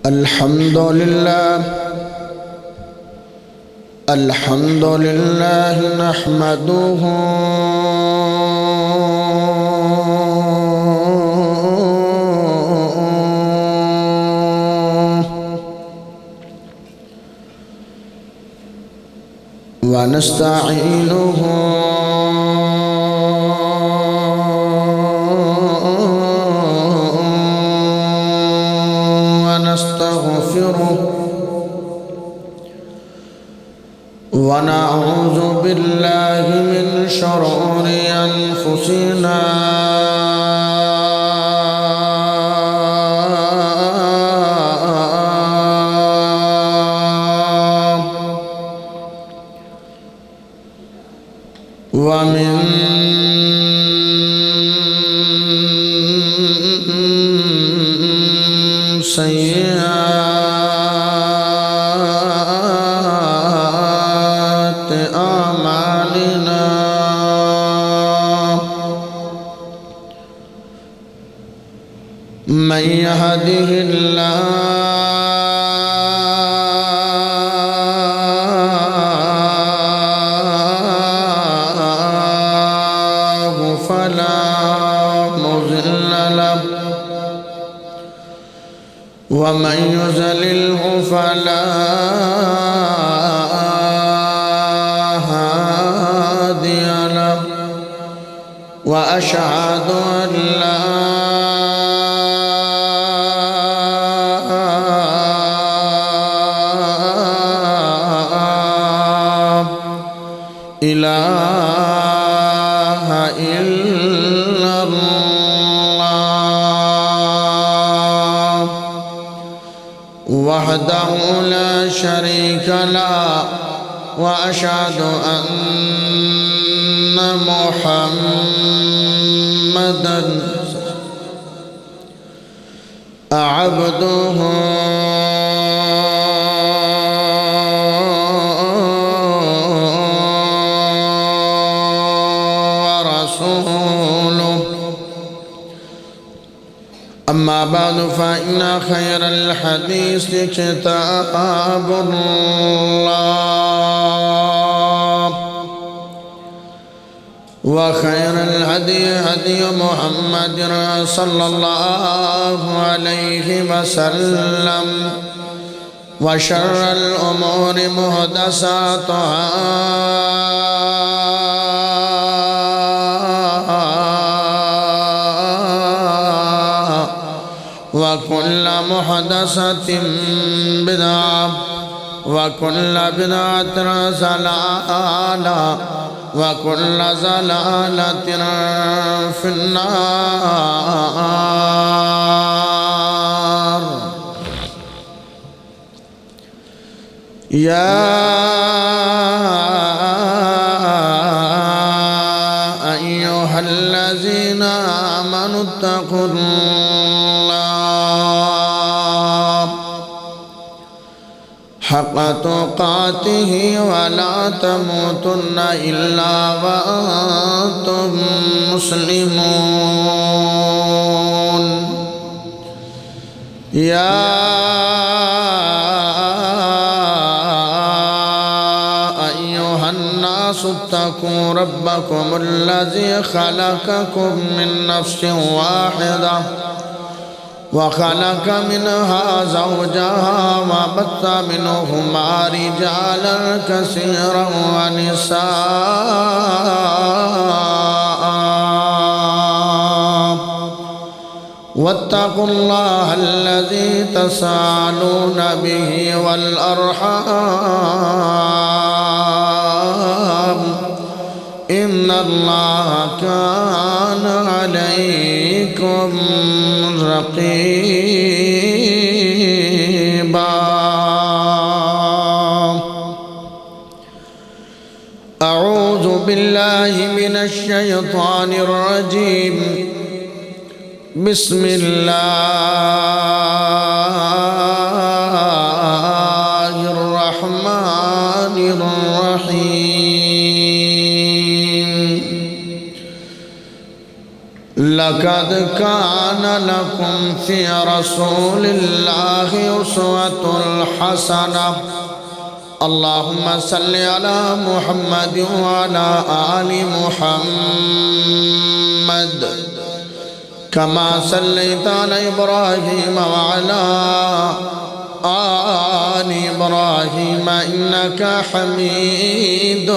الحمد لله نحمده ونستعينه ونستغفره ونعوذ بالله من شرور أنفسنا ومن سيئات أعمالنا من يهده الله فلا مضل له ومن يضلله فلا هادي له وأشهد أن لا إله إلا الله وحده لا شريك له وأشهد أن محمدًا عبده ورسوله أما بعد فإن خير الحديث كتاب الله وخير الهدي هدي محمد صلى الله عليه وسلم وشر الأمور محدثاتها وكل محدثة بدعة وكل بدعة ضلالة وكل ضلالة في النار. يا أيها الذين آمنوا اتقوا الله حق تقاته ولا تموتن إلا وأنتم مسلمون. يا أيها الناس اتقوا ربكم الذي خلقكم من نفس واحدة وخلق منها زوجها وبث منهما رجالا كثيرا ونساء واتقوا الله الذي تساءلون به والأرحام إن الله كان عليكم رقيبا. أعوذ بالله من الشيطان الرجيم. بسم الله الرحمن الرحيم. لقد كان لكم في رسول الله أسوة حسنة اللهم صل على محمد وعلى آل محمد كما صليت على إبراهيم وعلى آل إبراهيم إنك حميد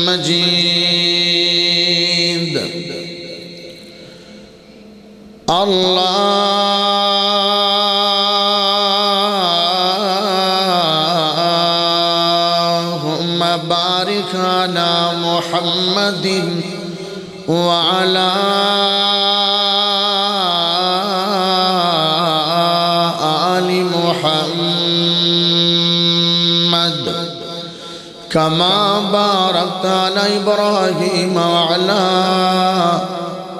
مجيد اللهم بارك على محمد وعلى آل محمد كما باركت على إبراهيم وعلى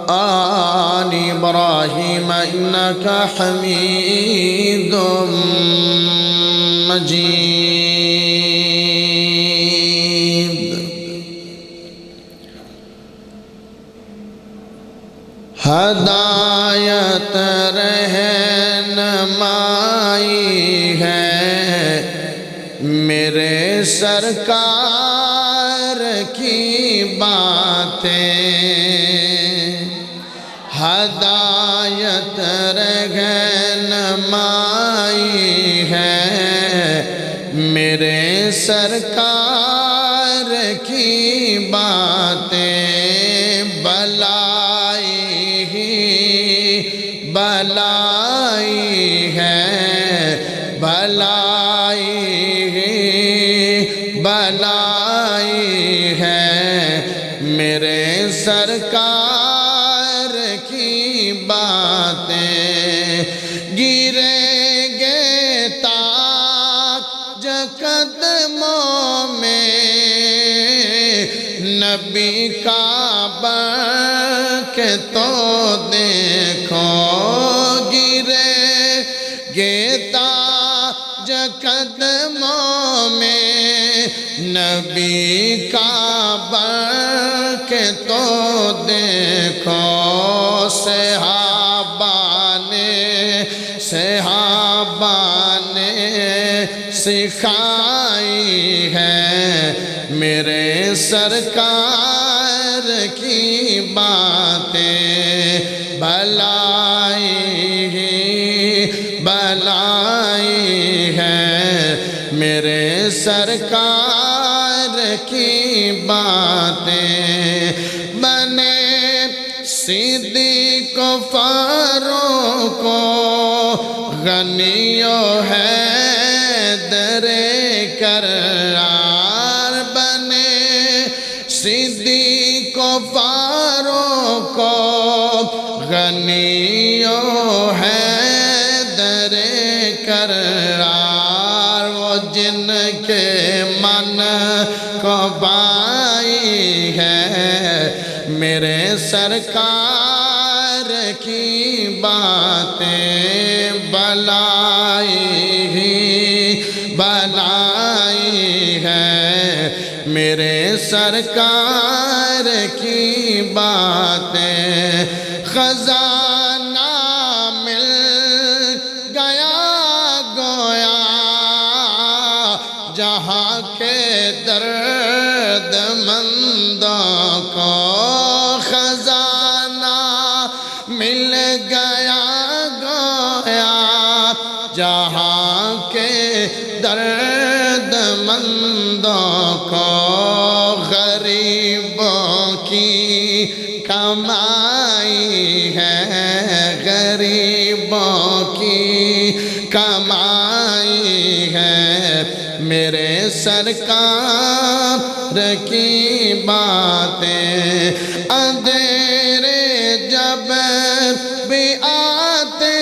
آل إبراهيم إنك حميد مجيد ہدایت رہنمائی ہے میرے سرکار کی باتیں ہدایت رہنمائی ہے میرے سرکار کی باتیں بلائی ہے بلائی ہے میرے سرکار کی باتیں گریں گے تاج قدموں میں نبی کا کے تو دیکھو گرے گے تاج قدموں میں نبی کا کے تو دیکھو صحابہ نے سکھائی ہے میرے سرکار کی باتیں بلائی ہے میرے سرکار کی باتیں بنے صدیق فاروق غنی و حیدر کرار بنے صدیق فاروق غنی و حیدر کرار وہ جن کے من کو بائی ہے میرے سرکار کی باتیں بلائی ہے میرے سرکار کی باتیں خزانہ مل گیا گویا جہاں کے درد مندوں کو خزانہ مل گیا گویا جہاں کے درد مندوں کو غریبوں کی کمائی ہے غریبوں کی کمائی ہے میرے سرکار کی باتیں اندھیرے جب بھی آتے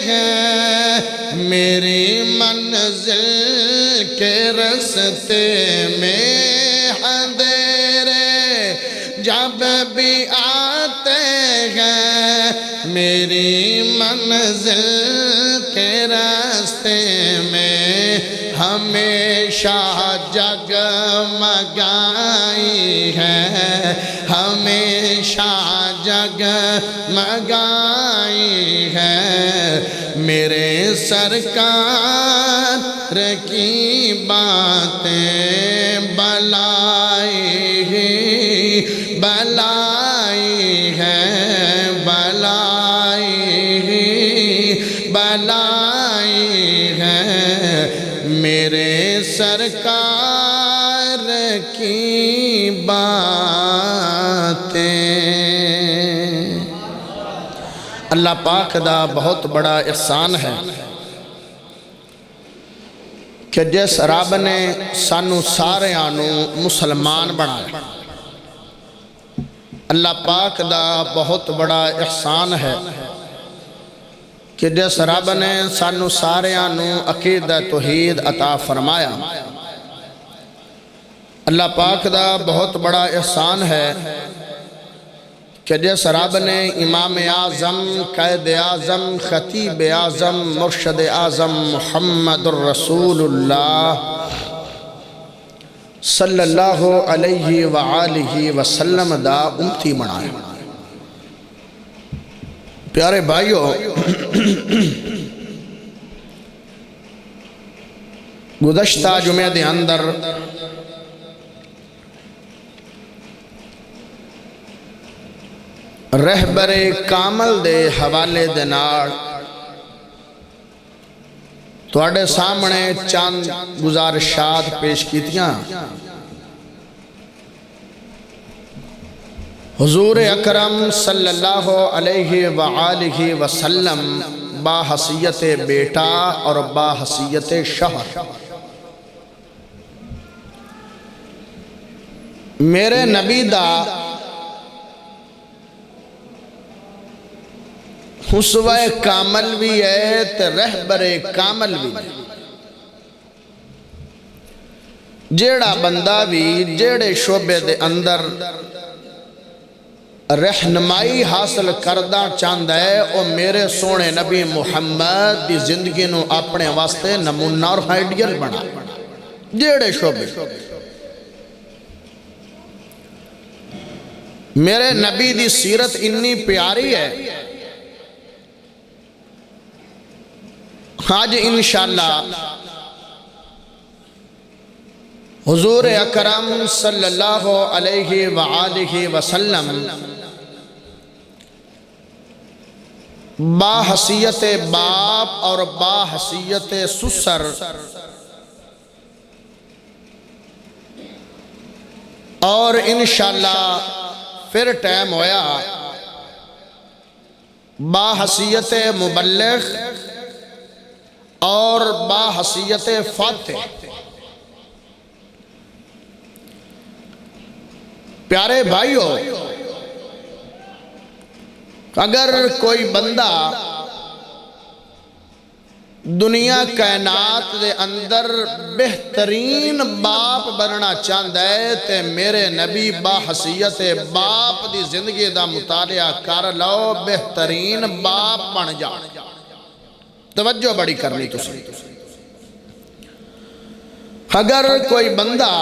ہیں میری منزل کے رستے میں اندھیرے جب بھی آتے ہیں میری منزل کے راستے میں ہمیشہ جگمگائی ہے ہمیشہ جگمگائی مگائی ہے میرے سرکار کی باتیں بلائی بلائی ہے بلائی ہے میرے سرکار کی باتیں۔ اللہ پاک دا بہت بڑا احسان ہے کہ جس رب نے سانو سارے آنو مسلمان بنایا۔ اللہ پاک دا بہت بڑا احسان ہے کہ جس رب نے سانو سارے آنو عقیدہ توحید عطا فرمایا۔ اللہ پاک دا بہت بڑا احسان ہے کہ جس رب نے امام اعظم قائد اعظم خطیب اعظم مرشد اعظم محمد الرسول اللہ صلی اللہ علیہ وآلہ وسلم دا امتی بنائے۔ پیارے بھائیو، گزشتہ جمعہ دے اندر رہبر کامل دے حوالے دے نال تواڈے سامنے چند گزارشات پیش کیتیاں۔ حضور اکرم صلی اللہ علیہ وآلہ وسلم با حیثیت بیٹا اور با حیثیت شوہر میرے نبی دا اسوہ کامل بھی ہے تے رہبر کامل بھی ہے۔ جیڑا بندہ بھی جیڑے شعبے دے اندر رہنمائی حاصل کردہ چاندہ ہے او میرے سونے نبی محمد دی زندگی نو اپنے واسطے نمونہ اور آئیڈیل بنا۔ جیڑے شعبے میرے نبی دی سیرت اتنی پیاری ہے، آج انشاءاللہ حضور اکرم صلی اللہ علیہ وآلہ وسلم با حیثیت باپ اور با حیثیت سسر اور انشاءاللہ پھر ٹائم ہویا با حیثیت مبلغ اور با حیثیت فاتح۔ پیارے بھائیو، اگر کوئی بندہ دنیا کائنات دے اندر بہترین باپ بننا چاہتا ہے تے میرے نبی با حیثیت باپ دی زندگی دا مطالعہ کر لو، بہترین باپ بن جا۔ توجہ بڑی کرنی تسی۔ اگر کوئی بندہ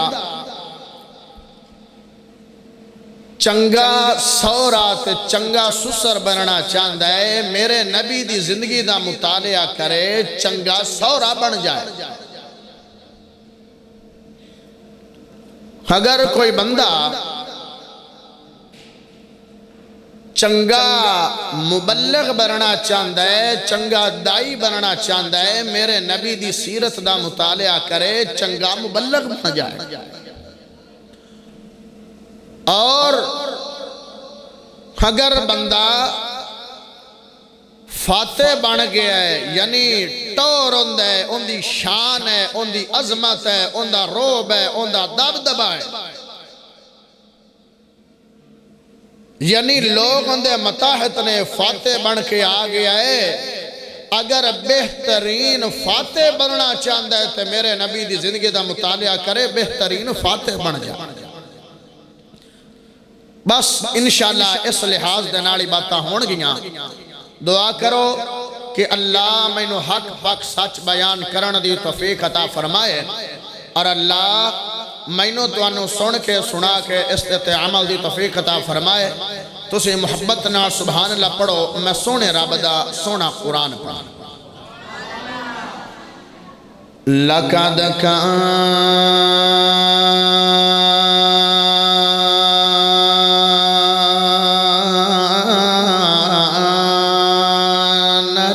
چنگا سورات چنگا سسر بننا چاہتا ہے میرے نبی دی زندگی دا مطالعہ کرے، چنگا سورا بن جائے۔ اگر کوئی بندہ چنگا مبلغ بننا چاہتا ہے، چنگا دائی بننا چاہتا ہے میرے نبی دی سیرت دا مطالعہ کرے، چنگا مبلغ بن جائے۔ اور اگر بندہ فاتح بن گیا ہے یعنی ٹور ہوندہ ہے، ان دی شان ہے، ان دی عظمت ہے، ان دا روب ہے، ان دا دبدبہ ہے، یعنی لوگ ان دے متاحت نے فاتح بن کے آ گیا ہے۔ اگر بہترین فاتح بننا چاہتا ہے تو میرے نبی دی زندگی دا مطالعہ کرے، بہترین فاتح بن جائے۔ بس انشاءاللہ اس لحاظ دے نالی باتاں ہون گیاں۔ دعا کرو کہ اللہ مینو حق پاک سچ بیان کرن دی توفیق عطا فرمائے، اور اللہ مینو تو انو سن کے سنا کے اس تے عمل دی توفیق عطا فرمائے۔ تسی محبت نال سبحان اللہ پڑھو میں سونے رب دا سونا قرآن پڑھا لَقَدْ كَانَ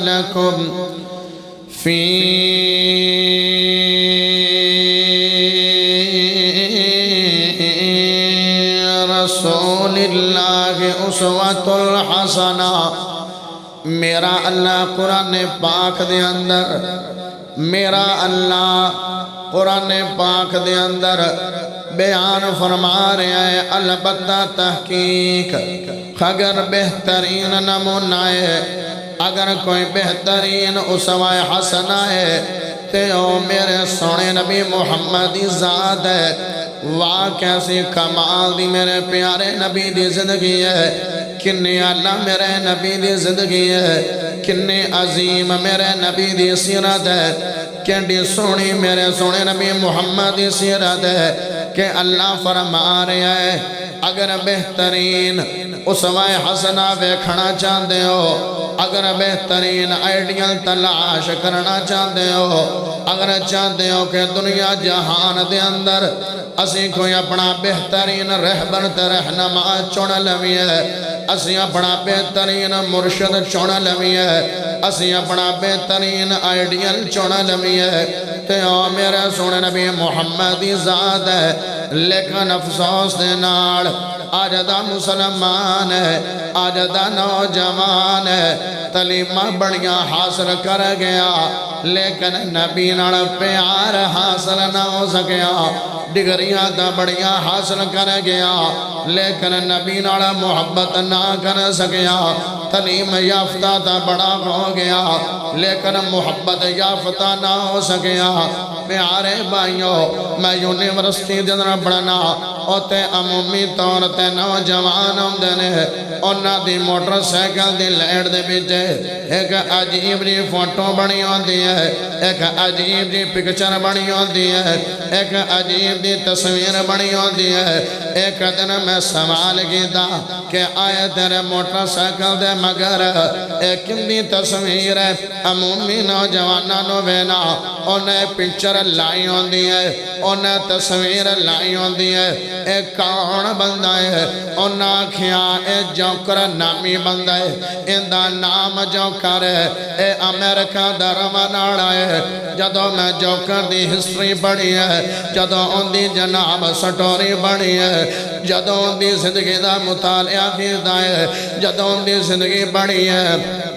لَكُمْ فِي رسول اللہ اسوۃ الحسنہ میرا اللہ قرآن پاک دے اندر میرا اللہ قرآن پاک دے اندر بیان فرما رہے ہیں البتہ تحقیق اگر بہترین نمونہ ہے اگر کوئی بہترین اسوہ حسنہ ہے تے او میرے سونے نبی محمد ذات ہے واہ کیسی کمال دی میرے پیارے نبی دی زندگی ہے کنے اللہ میرے نبی دی زندگی ہے کنے عظیم میرے نبی دی سیرت ہے کنڈی سونی میرے سونے نبی محمد دی سیرت ہے کہ اللہ فرما رہے ہیں اگر بہترین اسوہ حسنہ ویکھنا چاہتے ہو اگر بہترین آئیڈیل تلاش کرنا چاہتے ہو اگر چاہتے ہو کہ دنیا جہان دے اندر اسی کوئی اپنا بہترین رہبر تے رہنما چن لویے اسی اپنا بہترین مرشد چن لویے اسی اپنا بہترین آئیڈیل چن لویے تے او میرے سونے نبی محمد ذات ہے لیکن افسوس دے نال آج دا مسلمان ہے آج دا نوجوان ہے تعلیمہ بڑیاں حاصل کر گیا لیکن نبی نال پیار حاصل نہ ہو سکیا ڈگریاں دا بڑیاں حاصل کر گیا لیکن نبی نال محبت نہ کر سکیا تعلیم یافتہ دا بڑا ہو گیا لیکن محبت یافتہ نہ ہو سکیا پیارے بھائیوں میں یونیورسٹی دے اندر پڑھنا اوتے عمومی طور تے نوجوان ہوندے نے انہاں دی موٹر سائیکل دی لائٹ دے وچ ایک عجیب جی فوٹو بنی ہوندی ہے ایک عجیب جی پکچر بنی ہوندی ہے ایک عجیب جی تصویر بنی ہوندی ہے ایک دن میں سوال کیتا کہ آئے تیرے موٹر سائیکل دے مگر ایک کندی تصویر ہے عمومی نوجواناں نو وینا انہیں پکچر لائی ہوندی ہے انہیں تصویر لائی ہوندی ہے ایک کون بندہ ہے انہاں کھیا اے جوکر نامی بندہ ہے اندہ نام جوکر ہے اے امریکہ درماناڑا ہے جدو میں جوکر دی ہسٹری پڑھی ہے جدو ان دی جناب سٹوری پڑھی ہے جدو ان دی زندگی دا مطالعہ کیتا ہے جدو ان دی زندگی پڑھی ہے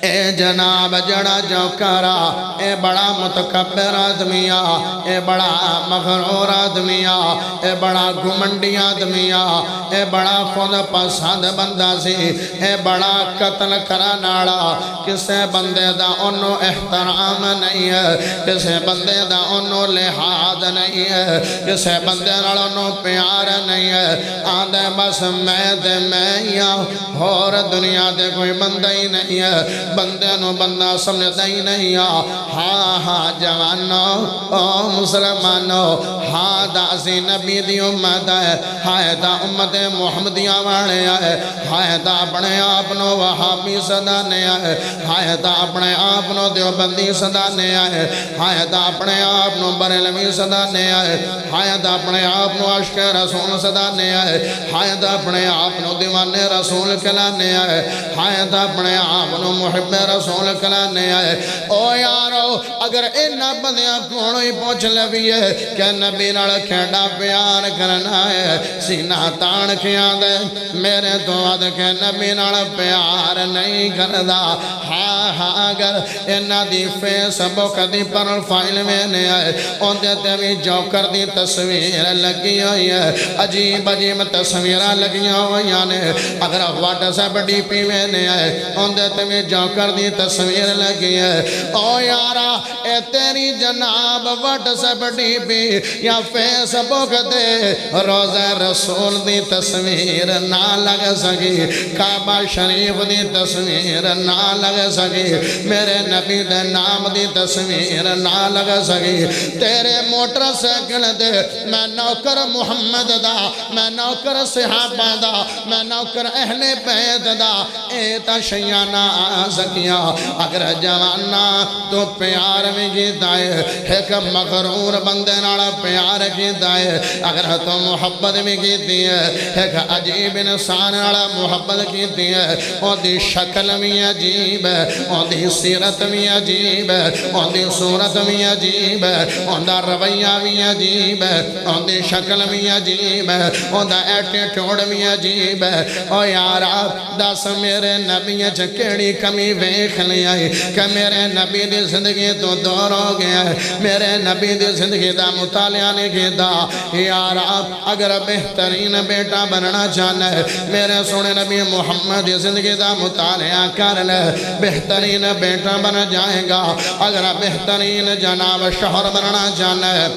اے جناب جڑا جوکرا اے بڑا متکبر آدمیاں اے بڑا مغرور آدمیاں اے بڑا گھمنڈی آدمیاں اے بڑا خود پسند بندہ سی اے بڑا قتل کراناڑا کسے بندے دا انہوں احترام نہیں ہے کسے بندے دا انہوں لحاظ نہیں ہے کسے بندے دا انہوں پیار نہیں ہے آدھے بس میں دے میں یا اور دنیا دے کوئی بندہ ہی نہیں ہے بندے نو بندہ سمجھتا ہی نہیں ہاں ہاں جوانو او مسلمانو ہاں دا سی نبی دی امت ہے ہائے دا امت محمدیہ والے آئے ہائے دا اپنے آپنو وہابی صدانے آئے ہائے دا اپنے آپنو دیوبندی صدانے آئے ہائے دا اپنے آپنو بریلوی صدانے آئے ہائے دا اپنے آپنو عشق رسول صدانے آئے ہائے دا اپنے آپنو دیوان رسول کلانے آئے ہائے دا اپنے آپنو محب رسول کلانے آئے او یارو اگر اینا بندیاں کونوں ہی پہنچ لبی ہے کہ نبی نال کھینڈا پیار کرنا ہے سینہ تان کھیاں دے میرے تو آدھ کہ نبی نال پیار نہیں کردہ ہاں ہاں اگر اینا the face book the profile میں نے آئے ان دیتے بھی جوکر دی تصویر لگی ہوئی ہے عجیب عجیب تصویرہ لگی ہوئی نے اگر واٹس ایپ ڈی پی میں نے آئے ان دیتے بھی جوکر نوکر دی تصویر لگی ہے او یارا اے تیری جناب واٹس ایپ ڈی پی یا فیس بک دے روزہ رسول دی تصویر نہ لگ سکی کعبہ شریف دی تصویر نہ لگ سکی میرے نبی دے نام دی تصویر نہ لگ سکی تیرے موٹر سائیکل دے میں نوکر محمد دا میں نوکر صحابہ دا میں نوکر اہل بیت دا اے تا شیانہ آ سکیا اگر جوانا تو پیار میں گیتا ہے ایک مغرور بندے ناڑا پیار گیتا ہے اگر تو محبت میں گیتی ہے ایک عجیب انسان ناڑا محبت گیتی ہے اور دی شکل میں عجیب ہے اور دی سیرت میں عجیب ہے اور دی صورت میں عجیب ہے اور دا رویہ بھی عجیب ہے اور دی شکل بھی عجیب ہے اور دا ایٹیٹیوڈ بھی عجیب ہے اور یارا دس میرے نبی چکیڑی کمی ویکھ لیا ہے کہ میرے نبی دی زندگی تو دور ہو گیا ہے میرے نبی دی زندگی دا مطالعہ نے کیتا یارا اگر بہترین بیٹا بننا چاہنا ہے میرے سونے نبی محمد دی زندگی دا مطالعہ کر لے بہترین بیٹا بن جائے گا اگر بہترین جناب شوہر بننا چاہنا ہے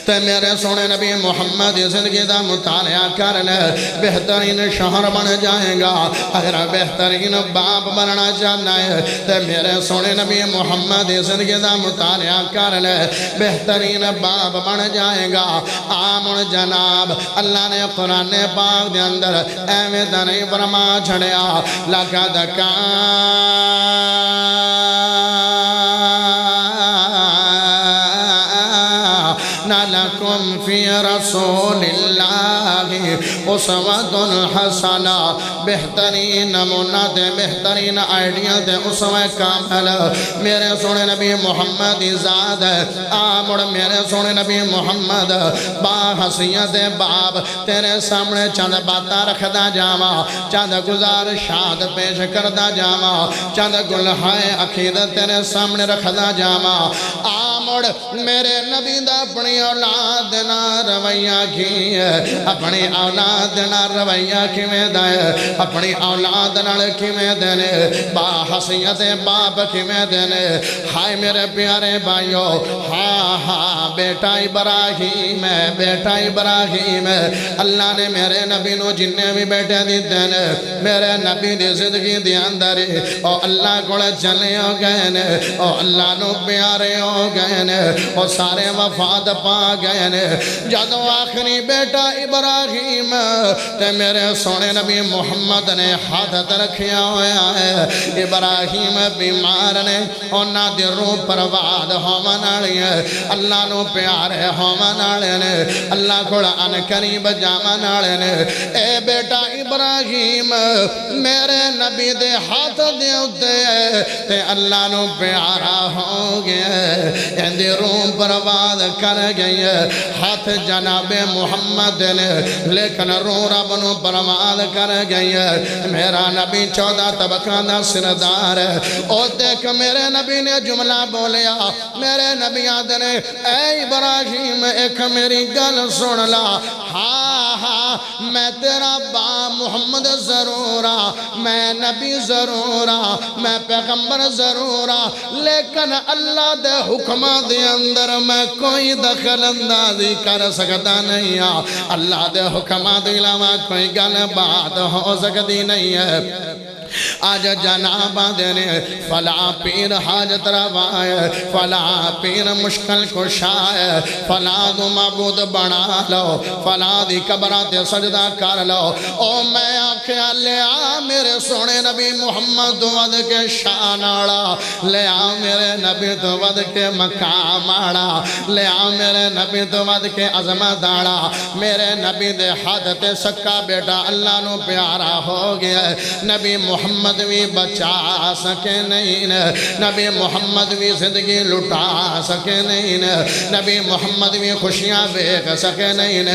تو میرے سونے نبی محمد زندگی دا مطالعہ کرنے بہترین شوہر بن جائے گا اگر بہترین باپ بننا چاہنا ہے تو میرے سونے نبی محمد زندگی دا مطالعہ کرنے بہترین باپ بن جائے گا آمن جناب اللہ نے قرآن پاک دے اندر ایویں دنی فرما چھڑیا لَقَدْ لَكُمْ فِي رَسُولِ اللَّهِ أُسْوَةٌ حَسَنَةٌ بہترین نمونہ دے بہترین آئیڈیا دے اسوہ کامل میرے سونے نبی محمد ذات آمڑ میرے سونے نبی محمد با حسیت باب تیرے سامنے چند باتاں رکھدا جاوا چند گزارشات پیش کردہ جاوا چند گلہائے عقیدت تیرے سامنے رکھدا جاوا آمڑ میرے نبی دا اپنی اولاد نہ رویہ کی ہے اپنی اولاد نہ رویہ کی میں دائے اپنی اولاد نہ کی میں دینے با حسیت باپ کی میں دینے ہائے میرے پیارے بھائیو ہاں ہاں بیٹا ابراہیم ہے بیٹا ابراہیم ہے اللہ نے میرے نبی نو جننے بھی بیٹے دی دینے میرے نبی دی زندگی دی اندر او اللہ کو چلے ہو گئے نے او اللہ نو پیارے ہو گئے نے او سارے وفات پا گئے نے جدو آخری بیٹا ابراہیم تے میرے سونے نبی محمد نے ہاتھ ترکھیا ہویا ہے ابراہیم بیمار نے اونا دی روح پرواد ہومن آڑی ہے اللہ نو پیارے ہومن آڑے نے اللہ قرآن قریب جامن آڑے نے اے بیٹا ابراہیم میرے نبی دے ہاتھ دے ہوتے تے اللہ نو پیارا ہو گئے اندی روح پرواد کر گئی ہے ہاتھ جناب محمد نے لیکن روح رب نو پرواد کر گئی ہے میرا نبی 14 طبقہ دا سردار ہے او دیکھ میرے نبی نے جملہ بولیا میرے نبی آدھے نے اے ابراہیم ایک میری گل سن لا ہاں ہاں میں تیرا با محمد ضرورا میں نبی ضرورا میں پیغمبر ضرورا لیکن اللہ دے حکمہ دے اندر میں کوئی دخل اندازی کر سکتا نہیں اللہ دے حکمہ دے علاوہ کوئی گل بات ہو سکتی نہیں ہے آج جنابہ دینے فلا پیر حاجت روائے فلا پیر مشکل کشائے فلا دو معبود بنا لو فلا دی قبرات سجدہ کر لو او میں آنکھیں لے آ میرے سونے نبی محمد ود کے شان آڑا لے آ میرے نبی تو ود کے مقام آڑا لے آ میرے نبی تو ود کے عظمت آڑا میرے نبی دے حد تے سکا بیٹا اللہ نو پیارا ہو گیا نبی محمد بھی بچا سکے نہیں نبی محمد بھی زندگی لٹا سکے نہیں نبی محمد بھی خوشیاں بیک سکے نہیں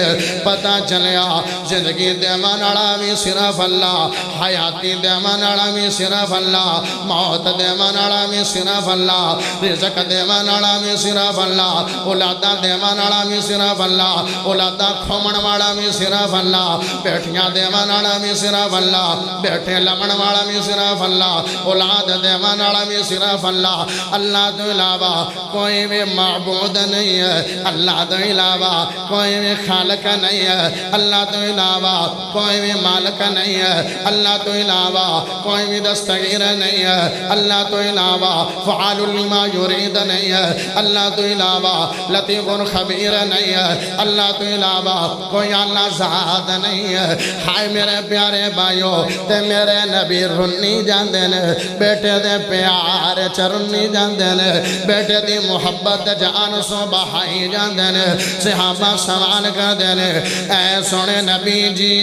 پتہ چلیا زندگی دیمان اڑا بھی صرف اللہ حیاتی دیمان اڑا بھی صرف اللہ موت دیمان اڑا بھی صرف اللہ رزق دیمان اڑا بھی صرف اللہ اولادہ دیمان اڑا بھی صرف اللہ اولادہ کھومن والا بھی صرف اللہ بیٹھیاں دیمان اڑا بھی صرف اللہ بیٹھے لمن والا بھی صرف اللہ، اولاد دیوان والا بھی صرف اللہ۔ اللہ تو علاوہ کوئی بھی معبود نہیں ہے، اللہ تو علاوہ کوئی بھی خالق نہیں ہے، اللہ تو علاوہ کوئی بھی مالک نہیں ہے، اللہ تو علاوہ کوئی بھی دستگیر نہیں ہے، اللہ تو علاوہ فعال لما یرید نہیں ہے، اللہ تو علاوہ لطیف خبیر نہیں ہے، اللہ تو علاوہ کوئی اللہ ذات نہیں ہے۔ ہائے میرے پیارے بھائیو تے میرے نبی رنی جاندے نے، بیٹے دے پیار چرنی جاندے نے، بیٹے دی محبت جان سو بہائی جاندے نے۔ صحابہ سوال کر دے نے، اے سونے نبی جی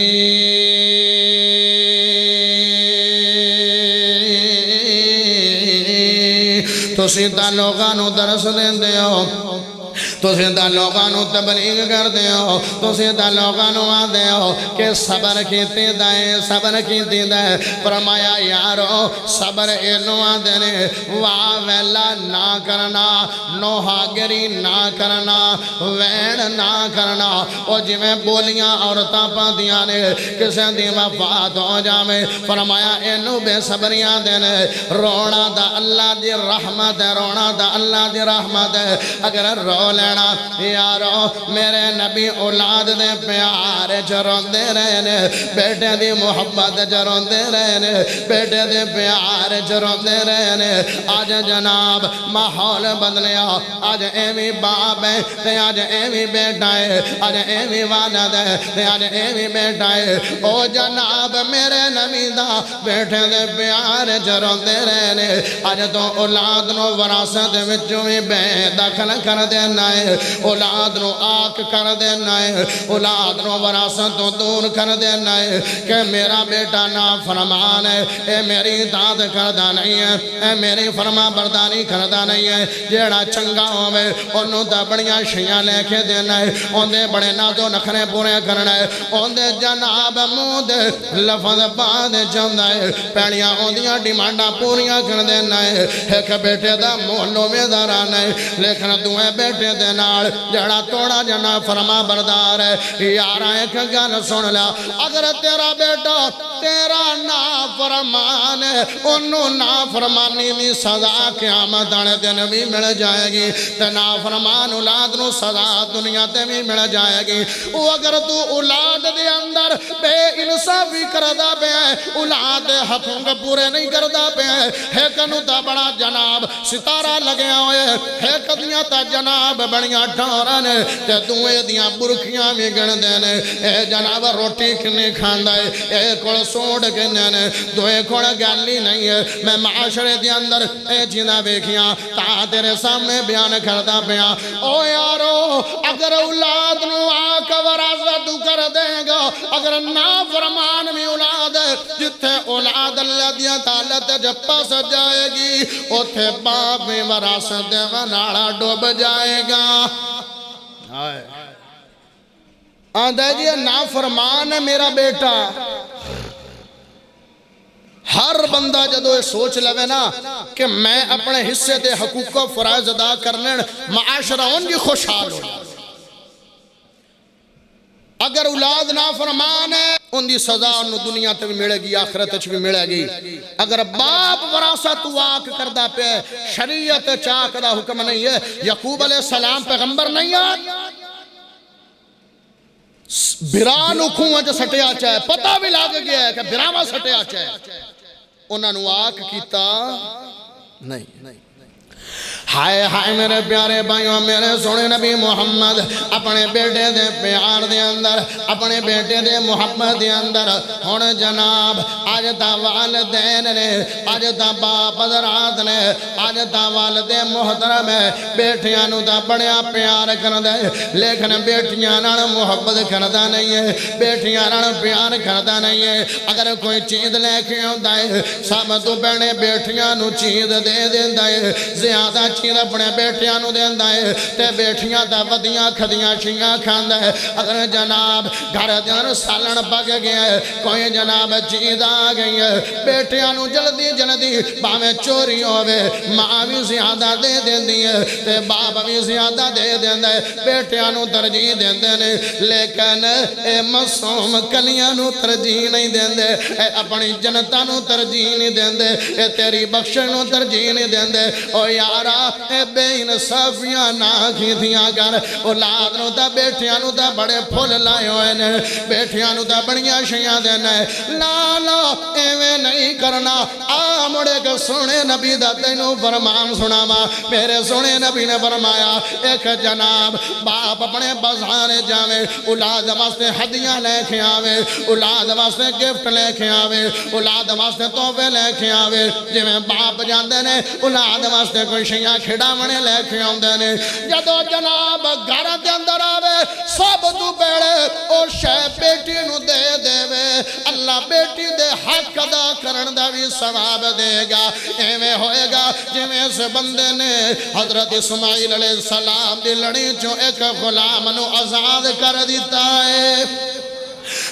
تسی تا لوگاں نو درس دیندے ہو، تسی تا لوگاں نو تبلیغ کر دے ہو، تسی تا لوگاں نو آدھے ہو کہ صبر کیتی دائیں، صبر کیتی دائیں۔ فرمایا یارو صبر اینو آدھے نے، واہ ویلا نہ کرنا، نوحاگری نہ کرنا، وین نہ کرنا۔ او جی میں بولیاں عورتاں پاندیاں نے کسے دی وفات ہو جاوے، فرمایا اینو بے صبریاں دے نے۔ رونا دا اللہ دی رحمت ہے، رونا دا اللہ دی رحمت ہے۔ اگر رو لینا یارو میرے نبی اولاد دے پیار چروندے رہنے، بیٹے دی محبت چروندے رہنے، بیٹے دے پیار چروندے رہنے۔ آج جناب ماحول بدلیا، آج ایوی باپ ہے تے آج ایوی بیٹا ہے، آج ایوی والد ہے تے آج ایوی بیٹا ہے۔ او جناب میرے نبی دا بیٹے دے پیار چروندے رہنے۔ آج تو اولاد نو وراثت وچوں بھی بے دخل کر دینا ہے، اولاد نو آک کر دینا ہے، اولاد نو وراثت تو دور کر دینا ہے کہ میرا بیٹا نافرمان ہے، اے میری اطاعت کردہ نہیں ہے، اے میری فرما برداری کردہ نہیں ہے۔ جیڑا چنگا ہوئے انہوں دا بڑیاں شیعہ لے کے دینا ہے، اندے بڑے نازو نخرے پورے کرنا ہے، اندے جناب مود لفظ بعد چاہتا ہے، پیڑیاں اندیاں ڈیمانڈا پوریاں کر دینا ہے۔ ایک بیٹے دا مولو میں دارانا ہے، لیکن دوئے بیٹے دے نال جڑا توڑا جنا فرما بردار ہے۔ یارا ایک گل سن لیا، اگر تیرا بیٹا تیرا نافرمان ہے، انہوں نافرمانی دی سزا قیامت آنے دن بھی مل جائے گی، تے نافرمان اولاد نو سزا دنیا تے بھی مل جائے گی۔ وہ اگر تو اولاد دے اندر بے انصافی کردہ پہ ہے، اولاد حقوں کے پورے نہیں کردہ پہ ہے، ایکنو تا بڑا جناب ستارہ لگے ہوئے، ایکنیاں تا جناب بڑیاں ٹھورانے تے دوئے دیاں برکیاں بھی گن دینے۔ اے جناب روٹی کنے کھاندہ ہے، اے کڑ سوڑ کنے نے، دوئے کڑ گالی نہیں ہے۔ میں معاشرے دی اندر اے چیزیں بیکھیاں تا تیرے سامنے بیان کردہ پیا۔ او یارو اگر اولاد نو آکا وراثت کر دے گا، اگر نافرمان میں اولاد ہے، جتھے اولاد اللہ دیا تعلت جب پاس جائے گی، اتھے باپ میں وراثت وناڑا ڈوب جائے گا۔ آدھا جی نافرمان ہے میرا بیٹا۔ ہر بندہ جدو یہ سوچ لوے نا کہ میں اپنے حصے دے حقوق و فرائض ادا کرنے معاشرہ ان کی خوشحال ہو۔ اگر اولاد نافرمان ہے ان دی سزا انہوں دنیا تے بھی ملے گی، آخرت بھی ملے گی۔ اگر باپ وراثت واق کردہ پہ شریعت چاک دا حکم نہیں ہے، یعقوب علیہ السلام پیغمبر نہیں ہے، بران اکھوں جو سٹیا چاہے پتہ بھی لاگ گیا ہے کہ براما سٹیا چاہے، انہوں نے واق کیتا نہیں۔ ہائے ہائے میرے پیارے بھائیوں، میرے سونے نبی محمد اپنے بیٹے دے پیار دے اندر، اپنے بیٹے دے محبت دے اندر ہون جناب آج تا والدین نے، آج تا باپ حضرات نے، آج تا والد محترم ہے، بیٹیاں نو تا بڑیا پیار کردے، لیکن بیٹیاں نال محبت کردہ نہیں ہے، بیٹیاں نال پیار کردہ نہیں ہے۔ اگر کوئی چیز لے کے آتا ہے، سب تو پہنے بیٹیاں نو چیز دے دیندہ ہے، زیادہ چیز اپنے بیٹیاں نو دیندا ہے تے بیٹیاں دا ودیاں کھدیاں چھیاں کھاندا ہے اگر جناب گھر دے سالن پک گیا ہے کوئی جناب چیز آ گئی ہے بیٹیاں نو جلدی جلدی باویں چوری ہووے ماں بھی زیادہ دے دیندی ہے تے باپ بھی زیادہ دے دیندا ہے بیٹیاں نو ترجیح دیندے نے لیکن اے معصوم کلیاں نو ترجیح نہیں دیندے اے اپنی جنتا نو ترجیح نہیں دیندے اے تیری بخشن نو ترجیح نہیں دیندے او یارا اے بے انصافیاں نہ کیتیاں کر اولاد نو تا بیٹیاں نو تا بڑے پھول لائے ہوئے نے بیٹیاں نو تا بڑیاں شیاں دینا ہے لا لا ایویں نہیں کرنا آ مڑے کہ سونے نبی دا تینوں فرمان سناوا میرے سونے نبی نے فرمایا ایک جناب باپ اپنے بازار جاوے اولاد واسطے ہدیاں لے کے آوے اولاد واسطے گفٹ لے کے آوے اولاد واسطے تحفے لے کے آوے جی میں باپ جاندے نے اولاد واسطے کوئی شیاں کھڑاونے لے کے آندے نے جدو جناب گھر دے اندر آوے سب تو پہلے او شے بیٹی نو دے دے وے اللہ بیٹی دے حق ادا کرن دا بھی ثواب دے گا ایویں ہوئے گا جی میں اس بندے نے حضرت اسماعیل علیہ السلام دی لڑی چو ایک غلام نو آزاد کر دیتا ہے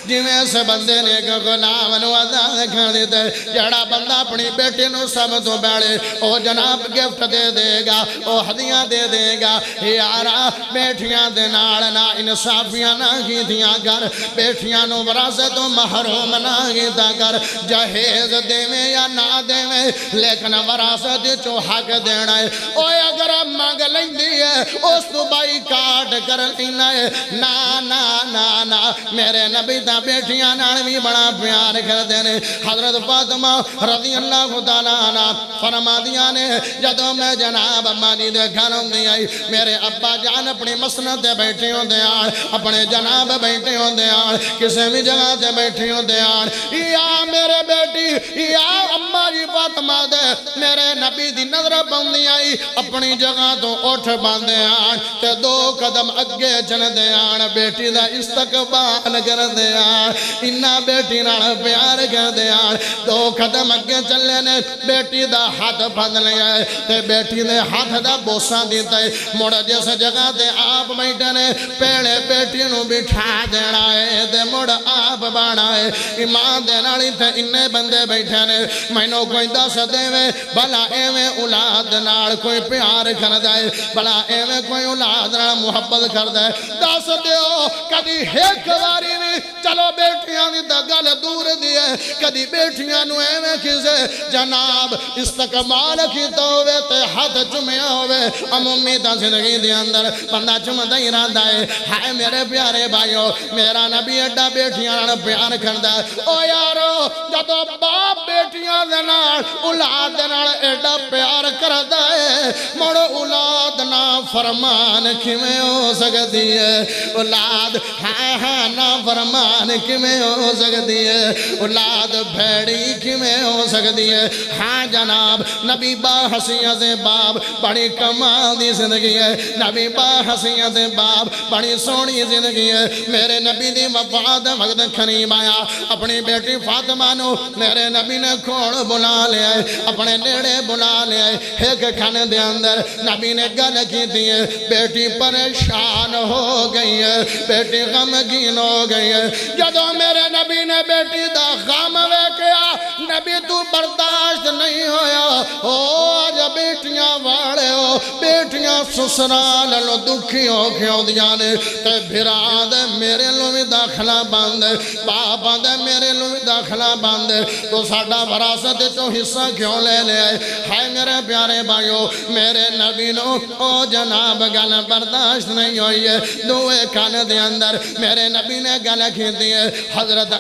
جی میں اس بندے نے ایک غلام نو آزاد کر دیتا ہے جڑا بندہ اپنی بیٹی نو سب تو بیڑے او جناب گفٹ دے دے گا او ہدیاں دے دے گا یارا بیٹیاں دے نال نہ انصافیاں نہ کیتیاں کر بیٹیاں نو وراثت تو محروم نہ کیتا کر جہیز دیویں یا نہ دیویں لیکن وراثت چو حق دینا ہے او اگر مانگ لیندی ہے اس تو بائی کاٹ کر لینا ہے نا نا نا نا میرے نبی دا بیٹیاں نال بھی بڑا پیار کر دینے حضرت فاطمہ رضی اللہ تعالیٰ عنہ فرما دیا نے جدو میں جناب مانی دے گھر ہوندی آئی میرے ابا جان اپنی مسند تے بیٹھے ہوندے آن اپنے جناب بیٹھے ہوندے آن کسے بھی جگہ تے بیٹھے ہوندے آن یا میرے بیٹی یا اماں جی فاطمہ دے میرے نبی دی نظر پوندی آئی اپنی جگہ تو اٹھ باندے آن تے دو قدم اگے چل دے آن بیٹی دا استقبال کر دے آن انہا بیٹی نال پیار کر دے آن دو قدم اگے چلے نے بیٹی دا ہاتھ پھد لیا ہے تے بیٹی دے ہاتھ دا بوسا دیتا ہے مڑ جس جگہ تے آپ بیٹھے نے پہلے بیٹی نو بٹھا دینا ہے تے مڑ آپ بانا ہے ایمان دے نالی تے انہیں بندے بیٹھے نے مینو کوئی دس دے وے بلا ایویں اولاد نال کوئی پیار کر دے بلا ایویں کوئی اولاد نال محبت کر دے دس دیو کدی ایک واری بھی چلو بیٹیاں دی دا گل دور دیئے کدی بیٹیاں نو ایویں کسے جناب استقبال کیتا ہوئے تے ہاتھ چمیا ہوئے عمومی تا زندگی دی اندر بندہ چمدہ ہی رہتا ہے ہائے میرے پیارے بھائیو میرا نبی ایڈا بیٹیاں نال پیار کردا ہے او یارو جدو باپ بیٹیاں دے نال اولاد دے نال ایڈا پیار کردا ہے مڑو اولاد نا فرمان کیویں ہو سکتی ہے اولاد ہاں ہاں نا فرمان کیویں ہو سکتی ہے اولاد بھیڑی کیویں ہو سکتی ہے ہاں جناب نبی با حسیت باپ بڑی کمال دی زندگی ہے نبی با حسیت باپ بڑی سونی زندگی ہے میرے نبی دی وفات وقت قریب آیا اپنی بیٹی فاطمہ نو میرے نبی نے کھوڑ بلا لیا ہے اپنے نیڑے بلا لیا ہے ایک کھن دے اندر نبی نے گل کی دی ہے بیٹی پریشان ہو گئی ہے بیٹی غمگین ہو گئی ہے جدو میرے نبی نے بیٹی دا غم ویکھیا نبی تو برداشت نہیں ہویا آج بیٹیاں والے ہو بیٹیاں سسرال لو دکھی ہو کھیوں دیا نے تے بھرا دے میرے لو بھی داخلہ باندے باپا دے میرے لو بھی داخلہ باندے تو ساڑھا وراثت چو حصہ کیوں لے لے آئے ہائے میرے پیارے بھائیو میرے نبی نو او جناب گل برداشت نہیں ہوئی ہے دوے کان دے اندر میرے نبی نے گل کی دی ہے حضرت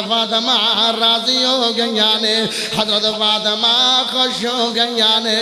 فاطمہ راضی ہو گیا نے حضرت فاطمہ خوش ہو گیا نے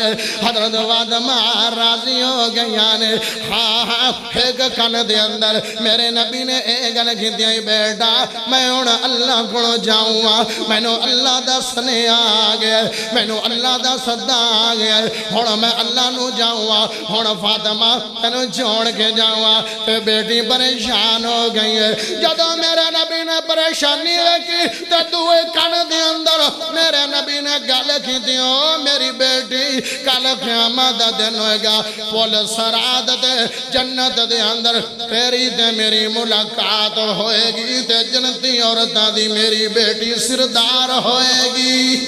حضرت فاطمہ راضی ہو گیا نے ہاں ہاں ایک کان دے اندر میرے نبی نے اے گل کی دی بیٹا میں ہن اللہ کو جاؤں میں نو اللہ دا سنے آ گیا میں نو اللہ دا صدا آ گیا ہن میں اللہ نو جاؤں ہن فاطمہ تینو چھوڑ کے جاؤں تے بیٹی پریشان ہو گئی ہے جدو میرے نبی نے پریشانی رکھی تے دوئے کان دے اندر اندر میرے نبی نے گل کی دیو میری بیٹی کل قیامت دا دن ہوئے گا پول سراد دے جنت دے اندر تیری تے میری ملاقات ہوئے گی تے جنتی عورتاں دی میری بیٹی سردار ہوئے گی